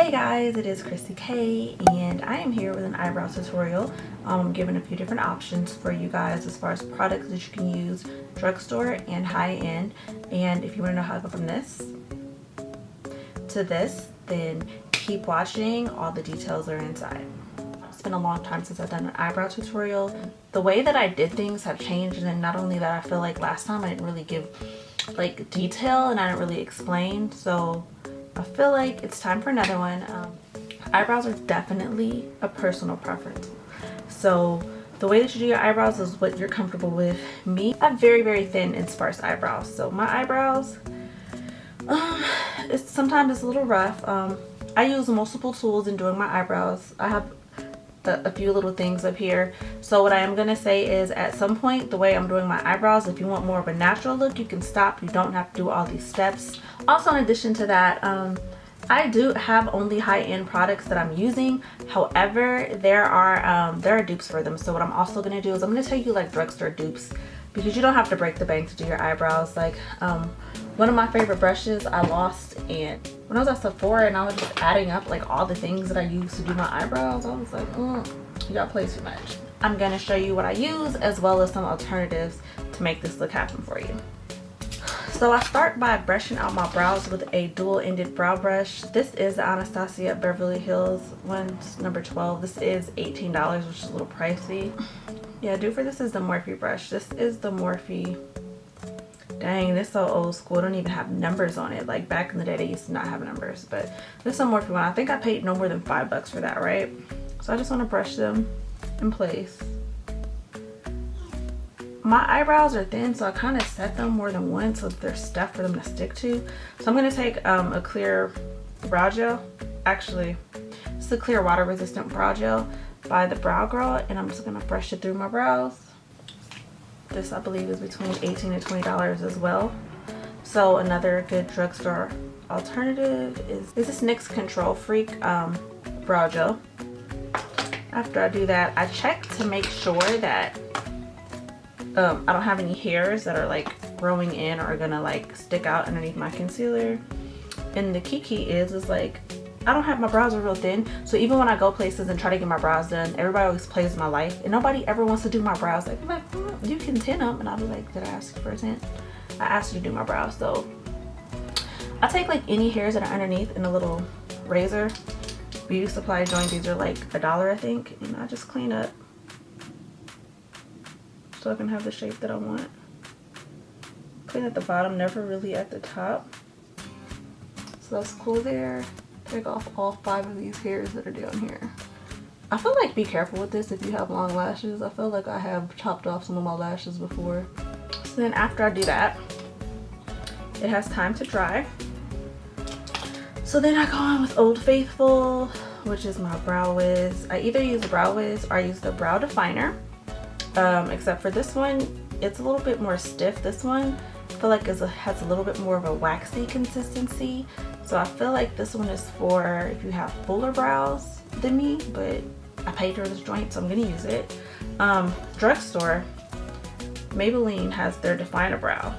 Hey guys, it is Kryssy.K and I am here with an eyebrow tutorial. I'm giving a few different options for you guys as far as products that you can use, drugstore and high-end. And if you want to know how to go from this to this, then keep watching. All the details are inside. It's been a long time since I've done an eyebrow tutorial. The way that I did things have changed, and not only that, I feel like last time I didn't really give like detail and I didn't really explain, so I feel like it's time for another one. Eyebrows are definitely a personal preference, so the way that you do your eyebrows is what you're comfortable with. Me, I have very thin and sparse eyebrows, so my eyebrows sometimes it's a little rough. I use multiple tools in doing my eyebrows. I have a few little things up here. So what I am gonna say is, at some point, the way I'm doing my eyebrows, if you want more of a natural look, you can stop. You don't have to do all these steps. Also, in addition to that, I do have only high-end products that I'm using. However, there are dupes for them. So what I'm also gonna do is I'm gonna tell you like drugstore dupes, because you don't have to break the bank to do your eyebrows. Like one of my favorite brushes I lost, and when I was at Sephora and I was just adding up like all the things that I use to do my eyebrows, I was like, y'all play too much. I'm gonna show you what I use as well as some alternatives to make this look happen for you. So I start by brushing out my brows with a dual-ended brow brush. This is the Anastasia Beverly Hills one, number 12. This is $18, which is a little pricey. Yeah, dupe for this is the Morphe brush. This is the Morphe. Dang, this is so old school. It don't even have numbers on it. Like back in the day, they used to not have numbers. But this is a Morphe one. I think I paid no more than $5 for that, right? So I just want to brush them in place. My eyebrows are thin, so I kind of set them more than once so that there's stuff for them to stick to. So I'm going to take a clear brow gel. Actually, it's a clear water resistant brow gel by the Brow Girl, and I'm just going to brush it through my brows. This I believe is between $18 and $20 as well. So another good drugstore alternative is this NYX Control Freak brow gel. After I do that, I check to make sure that I don't have any hairs that are like growing in or are gonna like stick out underneath my concealer. And the key is like, I don't have, my brows are real thin, so even when I go places and try to get my brows done, everybody always plays my life and nobody ever wants to do my brows. Like, you can tint them, and I'll be like, did I ask you for a tint? I asked you to do my brows. So I take like any hairs that are underneath in a little razor, beauty supply joint. These are like $1, I think, and I just clean up so I can have the shape that I want. Clean at the bottom, never really at the top. So that's cool there. Take off all 5 of these hairs that are down here. I feel like be careful with this if you have long lashes. I feel like I have chopped off some of my lashes before. So then after I do that, it has time to dry. So then I go in with Old Faithful, which is my Brow Wiz. I either use Brow Wiz or I use the Brow Definer. Except for this one, it's a little bit more stiff. This one I feel like has a little bit more of a waxy consistency. So I feel like this one is for if you have fuller brows than me, but I paid for this joint, so I'm gonna use it. Drugstore, Maybelline has their Definer Brow.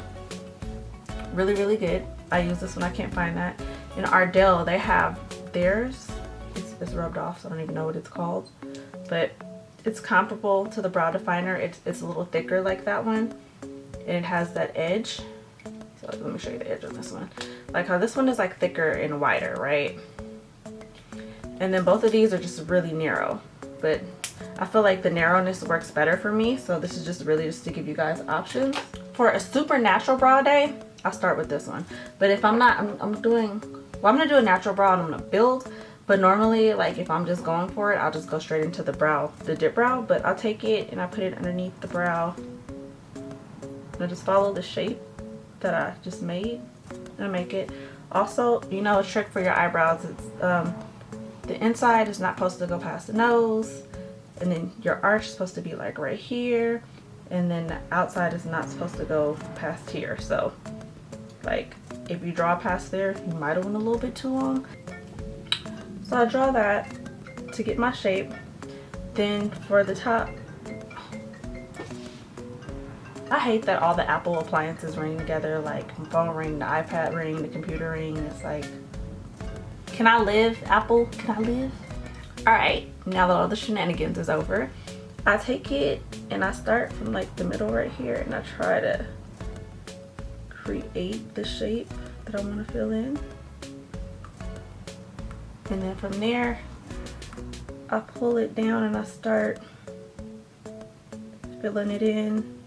Really good. I use this one, I can't find that. In Ardell, they have theirs. It's rubbed off, so I don't even know what it's called. But it's comparable to the Brow Definer. It's a little thicker like that one. And it has that edge. So let me show you the edge on this one. Like how this one is like thicker and wider, right? And then both of these are just really narrow. But I feel like the narrowness works better for me. So this is just really just to give you guys options. For a super natural brow day, I'll start with this one. But if I'm not, I'm gonna do a natural brow and I'm gonna build. But normally, like if I'm just going for it, I'll just go straight into the dip brow. But I'll take it and I put it underneath the brow. And I just follow the shape that I just made and make it. Also, you know, a trick for your eyebrows, it's the inside is not supposed to go past the nose, and then your arch is supposed to be like right here, and then the outside is not supposed to go past here. So like if you draw past there, you might have went a little bit too long. So I draw that to get my shape. Then for the top, I hate that all the Apple appliances ring together, like the phone ring, the iPad ring, the computer ring. It's like, Can I live, Apple? Can I live? All right, now that all the shenanigans is over, I take it and I start from like the middle right here and I try to create the shape that I want to fill in. And then from there, I pull it down and I start filling it in.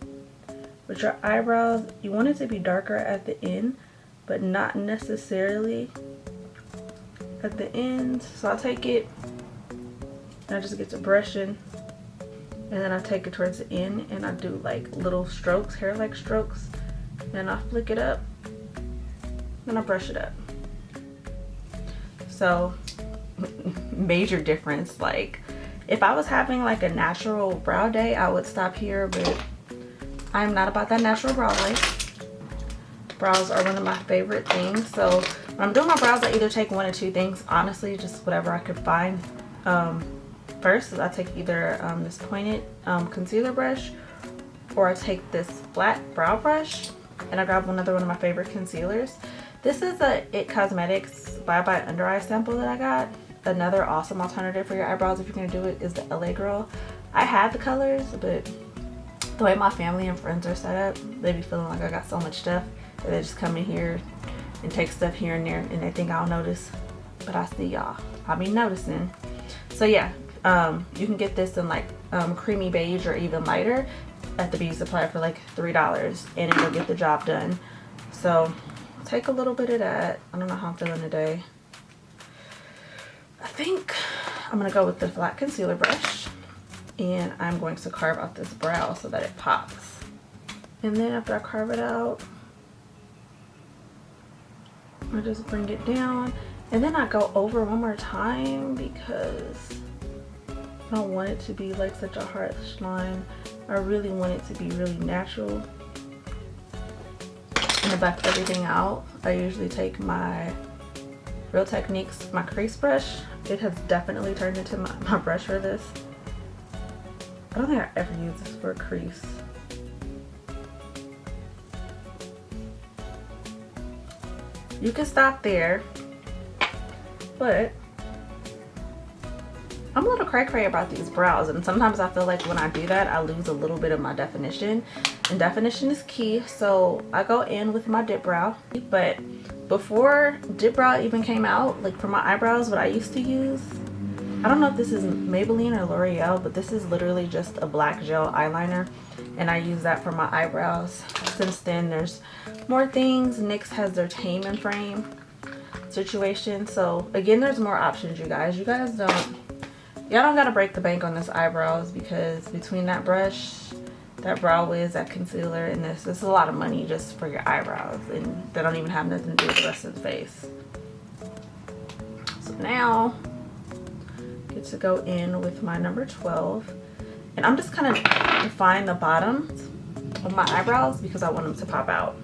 With your eyebrows, you want it to be darker at the end, but not necessarily at the end. So I take it and I just get to brushing, and then I take it towards the end and I do like little strokes, hair-like strokes, and I flick it up and I brush it up. So major difference. Like if I was having like a natural brow day, I would stop here, but I'm not about that natural brow life. Brows are one of my favorite things. So when I'm doing my brows, I either take one or two things, honestly, just whatever I could find. First is I take either this pointed concealer brush, or I take this flat brow brush and I grab another one of my favorite concealers. This is a It Cosmetics Bye Bye Under Eye sample that I got. Another awesome alternative for your eyebrows if you're gonna do it is the LA Girl. I have the colors, but the way my family and friends are set up, they be feeling like I got so much stuff that they just come in here and take stuff here and there and they think I'll notice, but I see y'all. I'll be noticing. So yeah, you can get this in like creamy beige or even lighter at the beauty supply for like $3, and it'll get the job done. So take a little bit of that. I don't know how I'm feeling today. I think I'm gonna go with the flat concealer brush, and I'm going to carve out this brow so that it pops. And then after I carve it out, I just bring it down, and then I go over one more time because I don't want it to be like such a harsh line. I really want it to be really natural. And to buff everything out, I usually take my Real Techniques, my crease brush. It has definitely turned into my brush for this. I don't think I ever used this for a crease. You can stop there, but I'm a little cray-cray about these brows, and sometimes I feel like when I do that, I lose a little bit of my definition, and definition is key. So I go in with my dip brow, but before dip brow even came out, like for my eyebrows, what I used to use, I don't know if this is Maybelline or L'Oreal, but this is literally just a black gel eyeliner, and I use that for my eyebrows. Since then, there's more things. NYX has their Tame and Frame situation, so again, there's more options, you guys. Y'all don't gotta break the bank on this eyebrows, because between that brush, that brow wiz, that concealer, and this is a lot of money just for your eyebrows, and they don't even have nothing to do with the rest of the face. So now, get to go in with my number 12, and I'm just kind of define the bottoms of my eyebrows because I want them to pop out.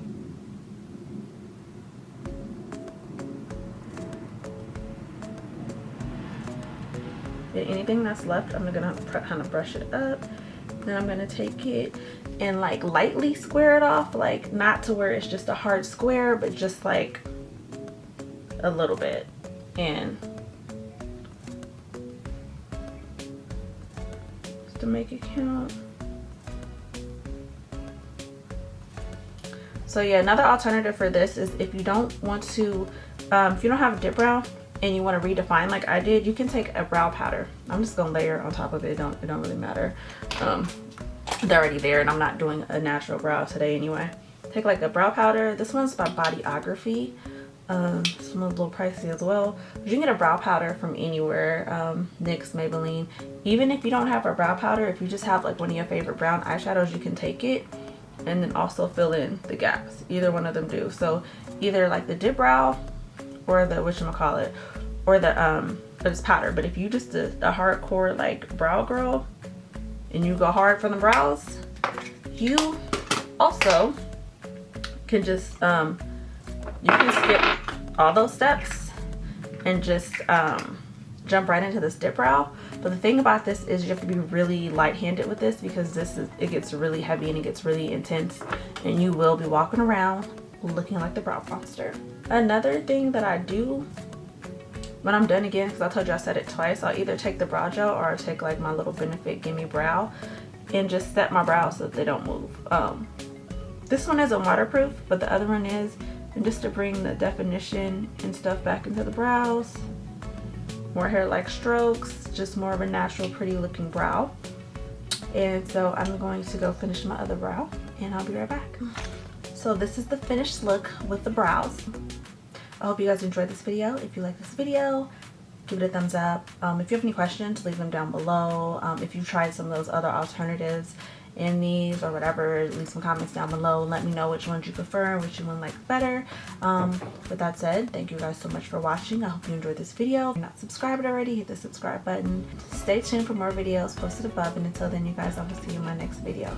And anything that's left, I'm gonna kind of brush it up. Then I'm gonna take it and like lightly square it off, like not to where it's just a hard square, but just like a little bit. And just to make it count. So yeah, another alternative for this is if you don't want to, if you don't have a dip brow and you want to redefine like I did, you can take a brow powder. I'm just gonna layer on top of it. It don't really matter. They're already there, and I'm not doing a natural brow today anyway. Take like a brow powder. This one's by Bodyography. This one's a little pricey as well. But you can get a brow powder from anywhere. NYX, Maybelline. Even if you don't have a brow powder, if you just have like one of your favorite brown eyeshadows, you can take it and then also fill in the gaps. Either one of them do. So either like the dip brow or the whatchamacallit, or the it's powder. But if you just a hardcore like brow girl and you go hard for the brows, you also can just you can skip all those steps and just jump right into this dip brow. But the thing about this is you have to be really light-handed with this, because it gets really heavy and it gets really intense, and you will be walking around looking like the brow monster. Another thing that I do when I'm done again, because I told you I said it twice, I'll either take the brow gel or I'll take like my little Benefit Gimme Brow and just set my brows so that they don't move. This one isn't waterproof, but the other one is, and just to bring the definition and stuff back into the brows. More hair-like strokes, just more of a natural, pretty looking brow. And so I'm going to go finish my other brow and I'll be right back. So this is the finished look with the brows. I hope you guys enjoyed this video. If you like this video, give it a thumbs up. If you have any questions, leave them down below. If you've tried some of those other alternatives in these or whatever, leave some comments down below. Let me know which ones you prefer, which one like better. With that said, thank you guys so much for watching. I hope you enjoyed this video. If you're not subscribed already, hit the subscribe button. Stay tuned for more videos posted above, and until then, you guys, I will see you in my next video.